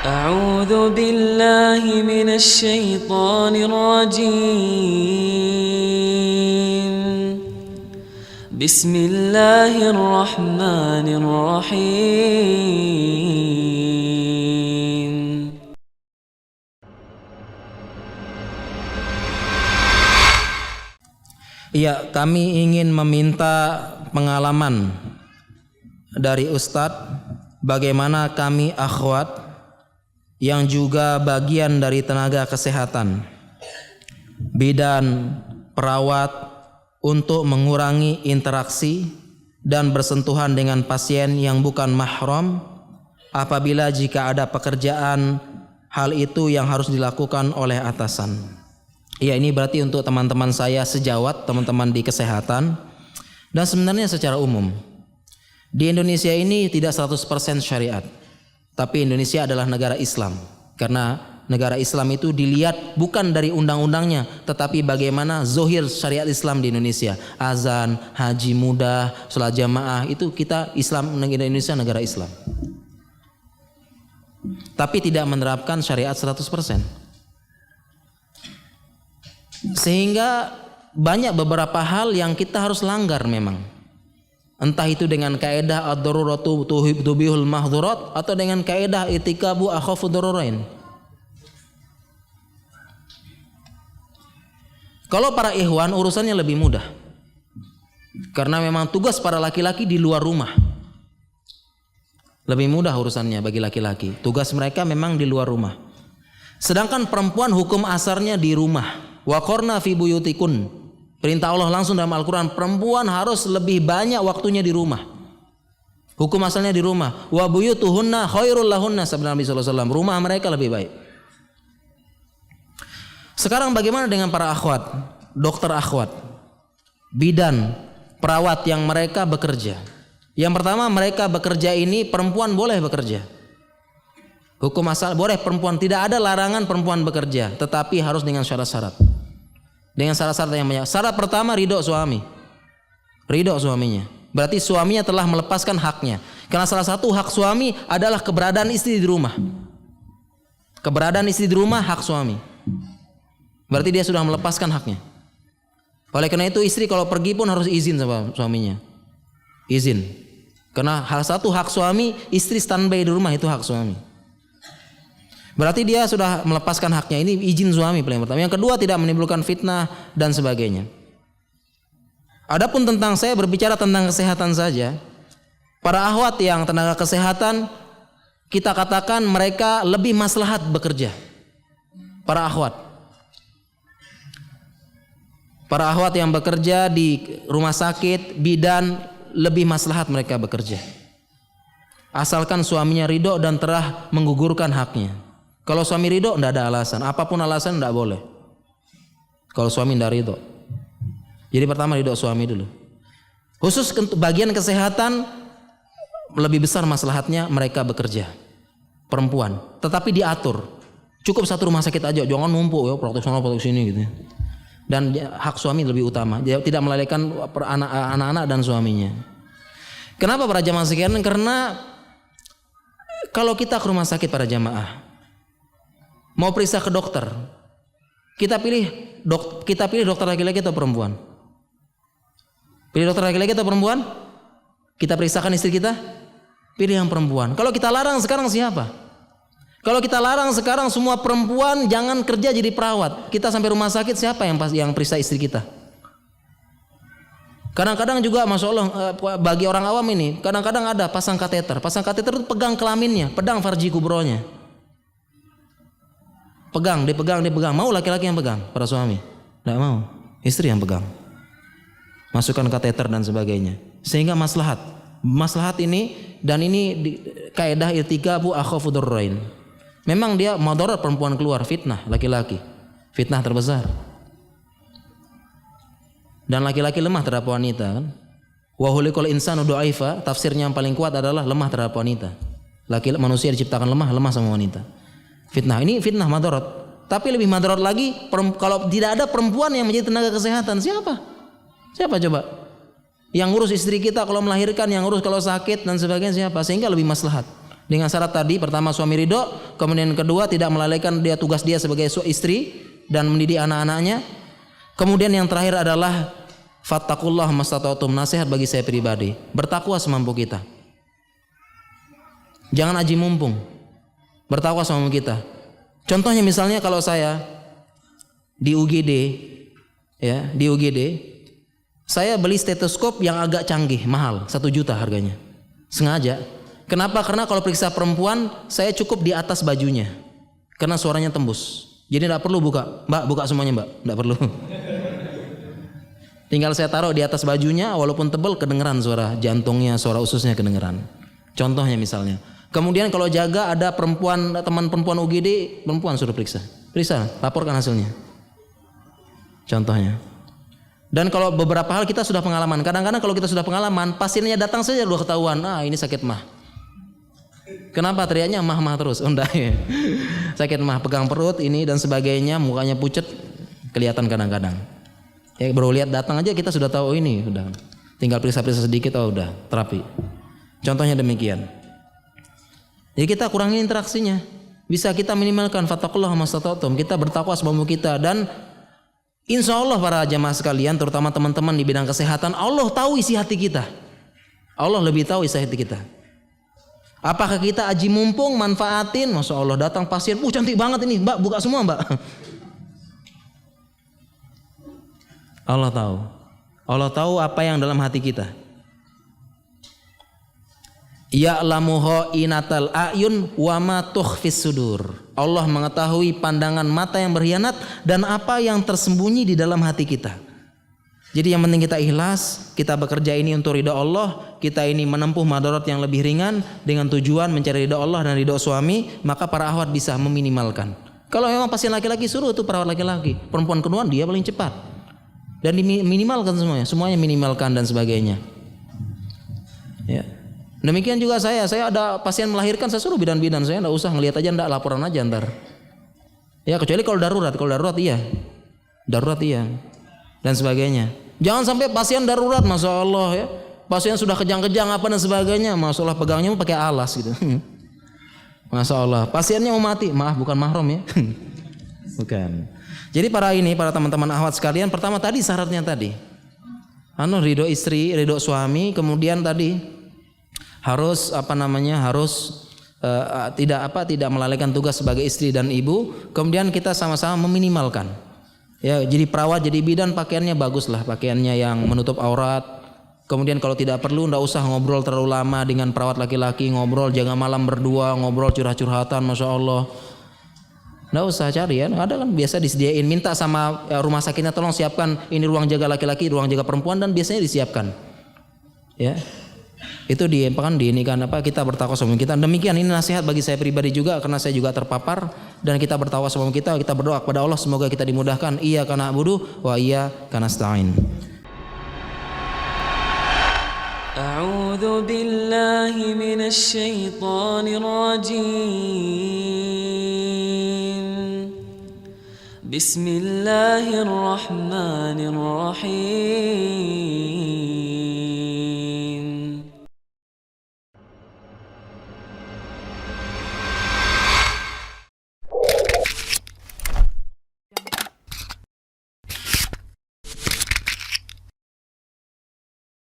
أعوذ بالله من الشيطان الرجيم بسم الله الرحمن الرحيم Ya, kami ingin meminta pengalaman dari Ustadz bagaimana kami akhwat yang juga bagian dari tenaga kesehatan, bidan, perawat untuk mengurangi interaksi dan bersentuhan dengan pasien yang bukan mahram apabila jika ada pekerjaan hal itu yang harus dilakukan oleh atasan. Ya, ini berarti untuk teman-teman saya sejawat, teman-teman di kesehatan, dan sebenarnya secara umum di Indonesia ini tidak 100% syariat. Tapi Indonesia adalah negara Islam. Karena negara Islam itu dilihat bukan dari undang-undangnya, tetapi bagaimana zohir syariat Islam di Indonesia. Azan, haji mudah, sholat jamaah, itu kita Islam, negara Indonesia negara Islam. Tapi tidak menerapkan syariat 100%. Sehingga banyak beberapa hal yang kita harus langgar memang. Entah itu dengan kaedah ad-daruratu tubihul mahdhurat atau dengan kaedah itikabu akhafu darurain. Kalau para ikhwan urusannya lebih mudah. Karena memang tugas para laki-laki di luar rumah. Lebih mudah urusannya bagi laki-laki. Tugas mereka memang di luar rumah. Sedangkan perempuan hukum asarnya di rumah. Wa qarna fi buyutikun. Perintah Allah langsung dalam Al-Quran, perempuan harus lebih banyak waktunya di rumah. Hukum asalnya di rumah. Wa buyutuhunna khairul lahunna, sabda Nabi SAW. Rumah mereka lebih baik. Sekarang bagaimana dengan para akhwat, dokter akhwat, bidan, perawat yang mereka bekerja? Yang pertama, mereka bekerja ini perempuan boleh bekerja. Hukum asal boleh perempuan, tidak ada larangan perempuan bekerja, tetapi harus dengan syarat-syarat. Dengan syarat-syarat yang banyak. Syarat pertama, ridho suami. Ridho suaminya. Berarti suaminya telah melepaskan haknya. Karena salah satu hak suami adalah keberadaan istri di rumah. Keberadaan istri di rumah hak suami. Berarti dia sudah melepaskan haknya. Oleh karena itu istri kalau pergi pun harus izin sama suaminya. Izin. Karena hal satu hak suami, istri standby di rumah itu hak suami. Berarti dia sudah melepaskan haknya. Ini izin suami paling pertama. Yang kedua, tidak menimbulkan fitnah dan sebagainya. Adapun tentang saya berbicara tentang kesehatan saja. Para akhwat yang tenaga kesehatan, kita katakan mereka lebih maslahat bekerja. Para akhwat. Para akhwat yang bekerja di rumah sakit, bidan, lebih maslahat mereka bekerja. Asalkan suaminya ridho dan telah menggugurkan haknya. Kalau suami ridho tidak ada alasan, apapun alasan tidak boleh. Kalau suami tidak ridho. Jadi pertama ridho suami dulu. Khusus untuk bagian kesehatan lebih besar maslahatnya mereka bekerja. Perempuan, tetapi diatur. Cukup satu rumah sakit aja, jangan numpuk ya praktek sana praktek sini gitu. Dan hak suami lebih utama. Dia tidak melalaikan anak-anak dan suaminya. Kenapa para jamaah sekalian? Karena kalau kita ke rumah sakit para jamaah, mau periksa ke dokter, kita pilih dokter laki-laki atau perempuan? Pilih dokter laki-laki atau perempuan? Kita periksakan istri kita, pilih yang perempuan. Kalau kita larang sekarang siapa? Kalau kita larang sekarang semua perempuan jangan kerja jadi perawat. Kita sampai rumah sakit siapa yang periksa istri kita? Kadang-kadang juga masya Allah bagi orang awam ini, kadang-kadang ada pasang kateter. Pasang kateter itu pegang kelaminnya, pedang farji kubronya. Pegang, dipegang. Mau laki-laki yang pegang, para suami? Tidak mau, istri yang pegang. Masukkan kateter dan sebagainya. Sehingga maslahat ini dan ini kaedah itikabu akhafu darurain. Memang dia madarat perempuan keluar, fitnah laki-laki. Fitnah terbesar. Dan laki-laki lemah terhadap wanita kan? Wa khuliqal insanu dha'ifa, tafsirnya yang paling kuat adalah lemah terhadap wanita. Manusia diciptakan lemah sama wanita. Fitnah ini fitnah madarat. Tapi lebih madarat lagi kalau tidak ada perempuan yang menjadi tenaga kesehatan, siapa? Siapa coba? Yang ngurus istri kita kalau melahirkan, yang ngurus kalau sakit dan sebagainya siapa? Sehingga lebih maslahat. Dengan syarat tadi, pertama suami ridho, kemudian kedua tidak melalaikan dia tugas dia sebagai istri dan mendidik anak-anaknya. Kemudian yang terakhir adalah fattaqullaha mastata'tum, nasihat bagi saya pribadi, bertakwa semampu kita. Jangan aji mumpung, bertakwa semampu kita. Contohnya misalnya kalau saya di UGD, ya di UGD, saya beli stetoskop yang agak canggih, mahal, 1 juta harganya, sengaja. Kenapa? Karena kalau periksa perempuan, saya cukup di atas bajunya, karena suaranya tembus. Jadi tidak perlu buka, Mbak, buka semuanya Mbak, tidak perlu. Tinggal saya taruh di atas bajunya, walaupun tebal kedengeran suara jantungnya, suara ususnya kedengeran. Contohnya misalnya. Kemudian kalau jaga ada perempuan, teman perempuan UGD, perempuan suruh periksa, laporkan hasilnya. Contohnya. Dan kalau beberapa hal kita sudah pengalaman, kadang-kadang kalau kita sudah pengalaman, pasiennya datang saja udah ketahuan, ini sakit mah. Kenapa teriaknya mah terus? Enggak ya. Sakit mah, pegang perut ini dan sebagainya, mukanya pucat, kelihatan kadang-kadang. Ya baru lihat datang aja kita sudah tahu ini, udah. Tinggal periksa-periksa sedikit, udah terapi. Contohnya demikian. Jadi kita kurangi interaksinya. Bisa kita minimalkan fattaqullaha mastata'tum, kita bertakwa semampu kita, dan insya Allah para jamaah sekalian, terutama teman-teman di bidang kesehatan, Allah tahu isi hati kita. Allah lebih tahu isi hati kita. Apakah kita aji mumpung, manfaatin? Masya Allah datang pasien, cantik banget ini, Mbak, buka semua Mbak. Allah tahu. Allah tahu apa yang dalam hati kita. Ya'lamu kha'inatal a'yun wa ma tukhfis sudur. Allah mengetahui pandangan mata yang berkhianat dan apa yang tersembunyi di dalam hati kita. Jadi yang penting kita ikhlas, kita bekerja ini untuk ridha Allah, kita ini menempuh madarat yang lebih ringan dengan tujuan mencari ridha Allah dan ridha suami, maka para akhwat bisa meminimalkan. Kalau memang pasien laki-laki, suruh itu perawat laki-laki, perempuan kedua dia paling cepat. Dan diminimalkan semuanya minimalkan dan sebagainya. Ya. Demikian juga saya ada pasien melahirkan, saya suruh bidan-bidan, saya enggak usah ngelihat aja, enggak laporan aja ntar. Ya kecuali kalau darurat iya. Darurat iya. Dan sebagainya. Jangan sampai pasien darurat, masya Allah ya. Pasien sudah kejang-kejang apa dan sebagainya, masya Allah pegangnya pakai alas gitu. Masya Allah. Pasiennya mau mati, maaf bukan mahram ya. Bukan. Jadi para teman-teman akhwat sekalian, pertama tadi syaratnya tadi, ridho istri, ridho suami, kemudian tadi harus tidak melalaikan tugas sebagai istri dan ibu, kemudian kita sama-sama meminimalkan. Ya, jadi perawat, jadi bidan pakaiannya baguslah, pakaiannya yang menutup aurat. Kemudian kalau tidak perlu enggak usah ngobrol terlalu lama dengan perawat laki-laki, ngobrol jangan malam berdua, ngobrol curhat-curhatan, masya Allah. Enggak usah cari ya, ada kan biasa disediain, minta sama rumah sakitnya tolong siapkan ini ruang jaga laki-laki, ruang jaga perempuan, dan biasanya disiapkan. Ya. Itu kita bertakwa sama kita. Demikian ini nasihat bagi saya pribadi juga karena saya juga terpapar, dan kita bertakwa sama kita berdoa kepada Allah semoga kita dimudahkan. Iyyaka na'budu wa iyyaka nasta'in. A'udzu billahi minasy syaithanir rajim. Bismillahirrahmanirrahim.